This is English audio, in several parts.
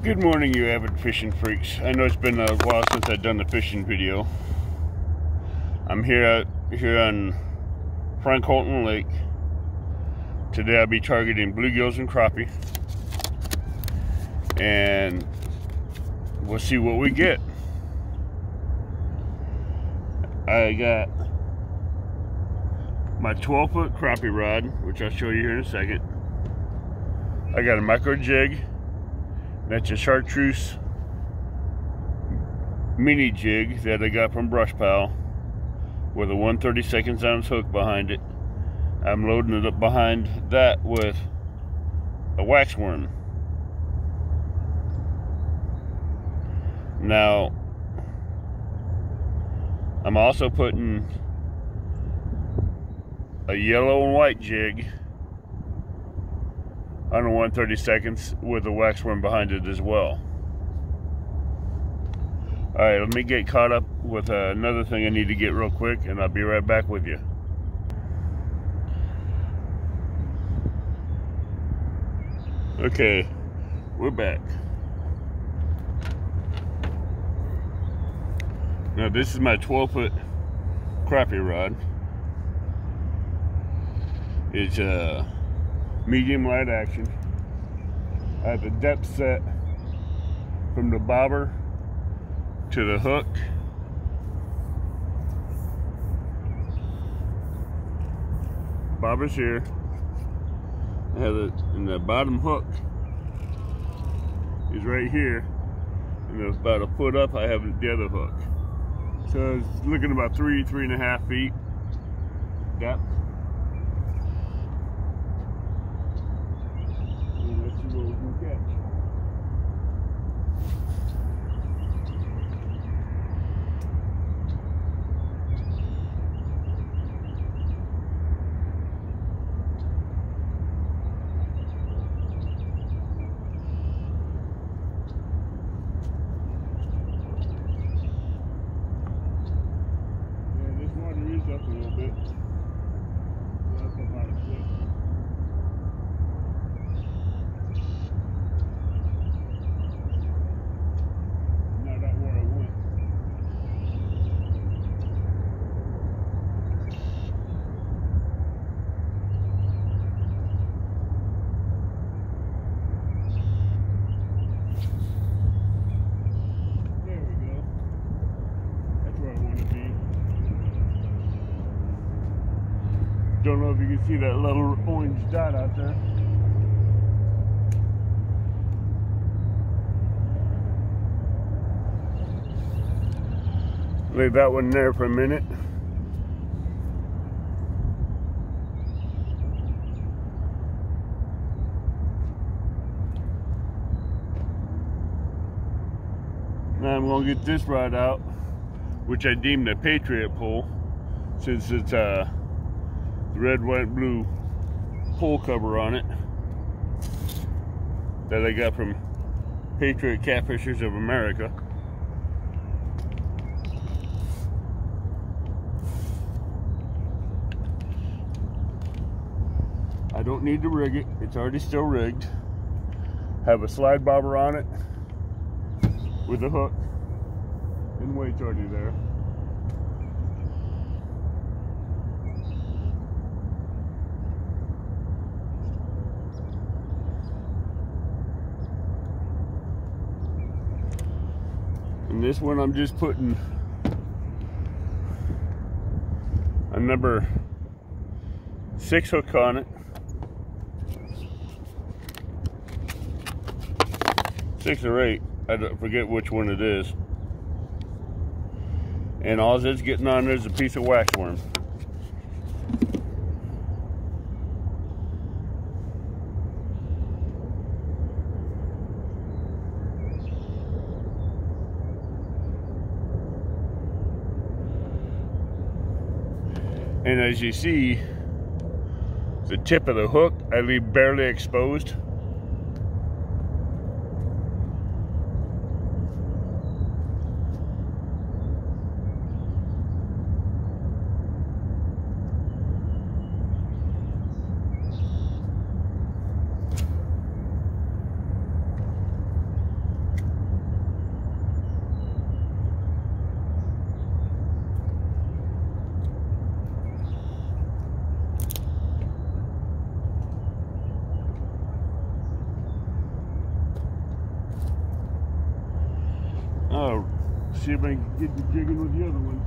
Good morning, you avid fishing freaks. I know it's been a while since I've done a fishing video. I'm here on Frank Holton Lake. Today I'll be targeting bluegills and crappie, and we'll see what we get. I got my 12-foot crappie rod, which I'll show you here in a second. I got a micro jig. That's a chartreuse mini jig that I got from Brush Pal with a 1/32 ounce hook behind it. I'm loading it up behind that with a wax worm. Now, I'm also putting a yellow and white jig on a 1/32 with a wax worm behind it as well. Alright, let me get caught up with another thing I need to get real quick, and I'll be right back with you. Okay, we're back. Now this is my 12-foot crappie rod. It's medium light action. I have the depth set from the bobber to the hook. Bobber's here. I have it, and the bottom hook is right here, and about a foot up I have the other hook. So it's looking about 3.5 feet depth. Up a little bit. Up about a foot. Not that where I went. There we go. That's where I want to be. Don't know if you can see that little orange dot out there. Leave that one there for a minute. Now I'm going to get this rod out, which I deemed a Patriot pole, since it's red, white, blue pole cover on it that I got from Patriot Catfishers of America. I don't need to rig it, it's already still rigged. Have a slide bobber on it with a hook and weight's already there. And this one I'm just putting a number 6 hook on it. 6 or 8, I forget which one it is. And all it's getting on there is a piece of wax worm. And as you see, the tip of the hook I leave barely exposed. Oh, see if I can get the jigging with the other one.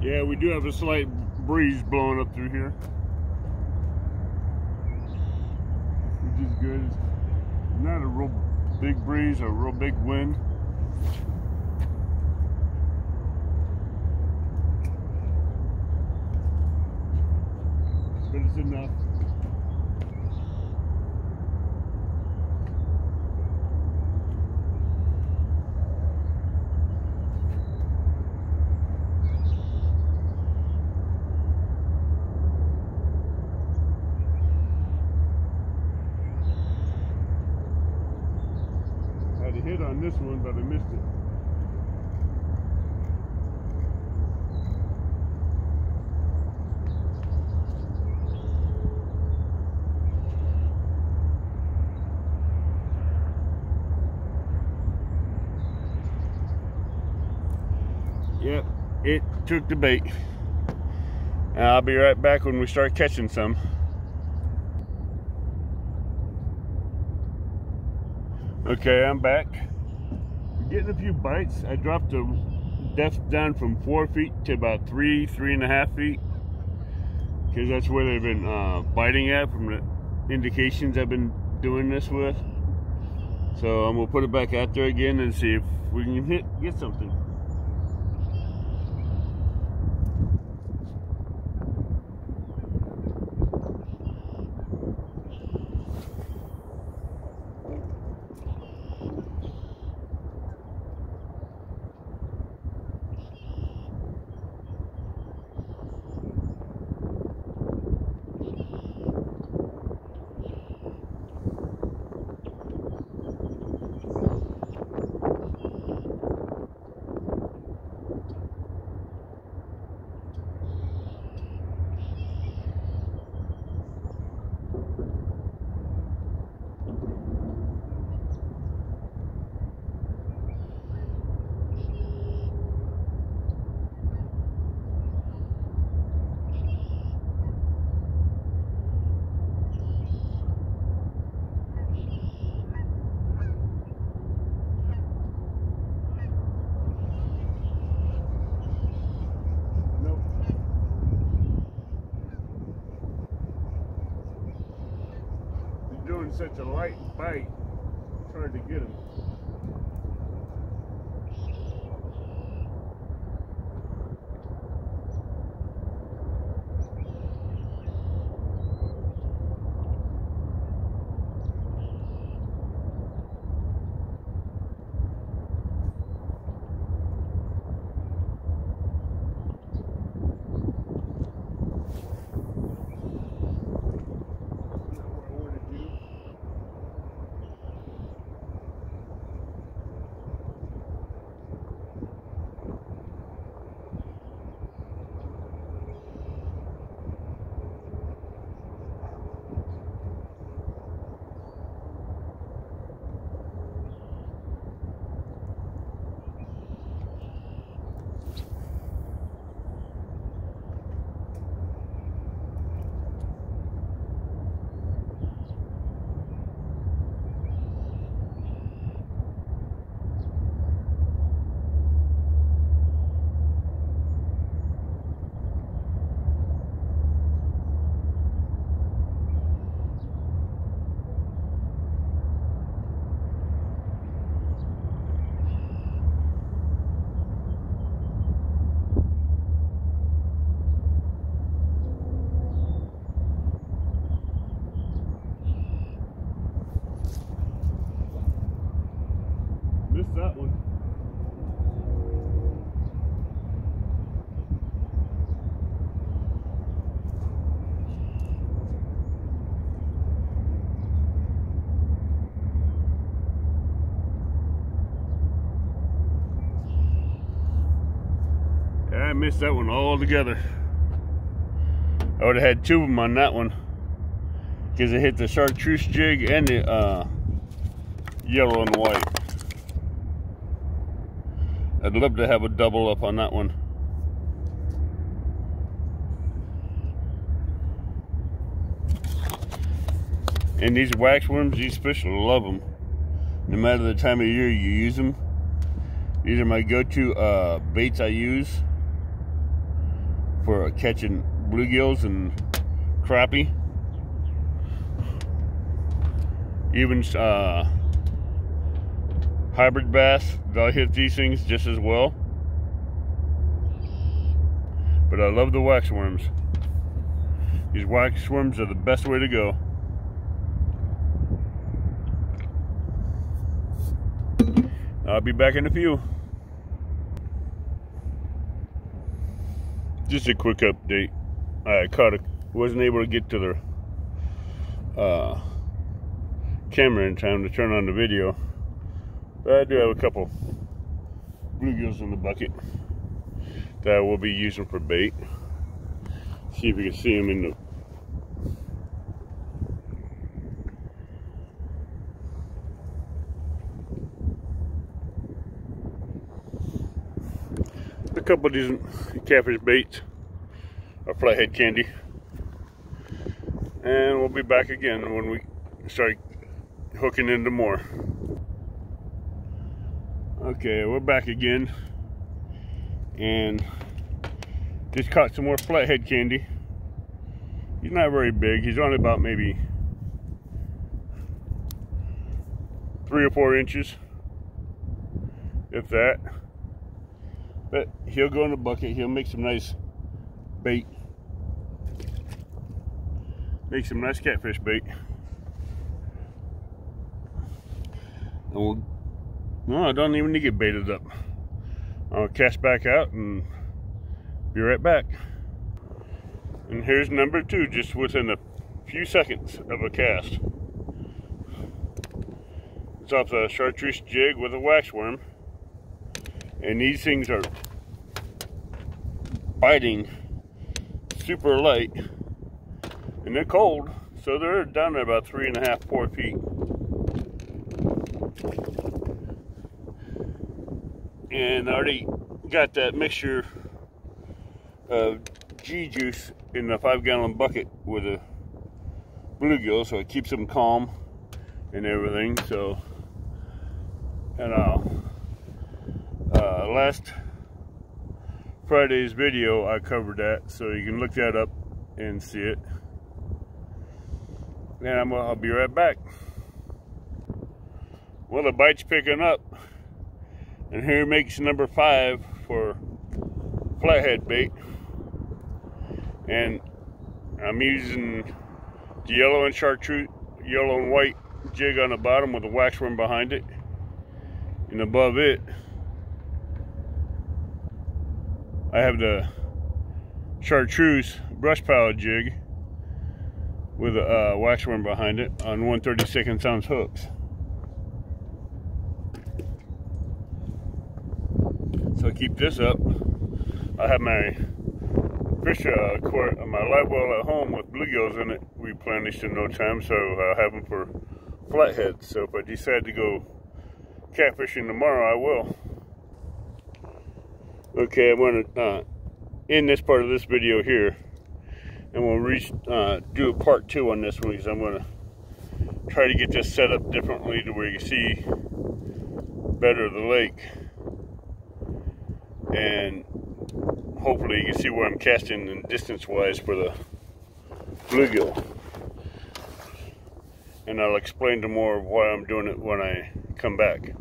Yeah, we do have a slight breeze blowing up through here, which is good. It's not a real big breeze or a real big wind. But it's enough. I had a hit on this one, but I missed it. Yep, it took the bait. I'll be right back when we start catching some. Okay, I'm back. We're getting a few bites. I dropped the depth down from 4 feet to about 3.5 feet, because that's where they've been biting at from the indications I've been doing this with. So I'm gonna put it back out there again and see if we can get something. Doing such a light bite, it's hard to get them. missed that one altogether. I would have had two of them on that one because it hit the chartreuse jig and the yellow and white. I'd love to have a double up on that one. And these waxworms, these fish love them. No matter the time of year you use them. These are my go-to baits I use for catching bluegills and crappie. Even hybrid bass, they'll hit these things just as well. But I love the waxworms. These waxworms are the best way to go. I'll be back in a few. Just a quick update. I wasn't able to get to the camera in time to turn on the video, but I do have a couple bluegills in the bucket that I will be using for bait. See if you can see them in the couple of decent catfish baits or flathead candy, and we'll be back again when we start hooking into more. Okay, we're back again, and just caught some more flathead candy. He's not very big. He's only about maybe 3 or 4 inches, if that. But he'll go in the bucket. He'll make some nice bait. Make some nice catfish bait. And no, I don't even need to get baited up. I'll cast back out and be right back. And here's number 2, just within a few seconds of a cast. It's off the chartreuse jig with a waxworm. And these things are biting super light, and they're cold, so they're down at about 3.5, 4 feet. And I already got that mixture of G juice in the 5-gallon bucket with a bluegill, so it keeps them calm and everything. So, and last Friday's video I covered that, so you can look that up and see it. And I'll be right back. Well, the bite's picking up, and here makes number 5 for flathead bait. And I'm using the yellow and chartreuse, yellow and white jig on the bottom with a waxworm behind it, and above it I have the chartreuse brush pile jig with a waxworm behind it on 1/32 ounce hooks. So I keep this up. I have my fish my live well at home with bluegills in it, replenished in no time, so I'll have them for flatheads. So if I decide to go catfishing tomorrow, I will. Okay, I'm going to end this part of this video here, and we'll do a part 2 on this one, because I'm going to try to get this set up differently to where you can see better the lake, and hopefully you can see where I'm casting and distance wise for the bluegill. And I'll explain to more of why I'm doing it when I come back.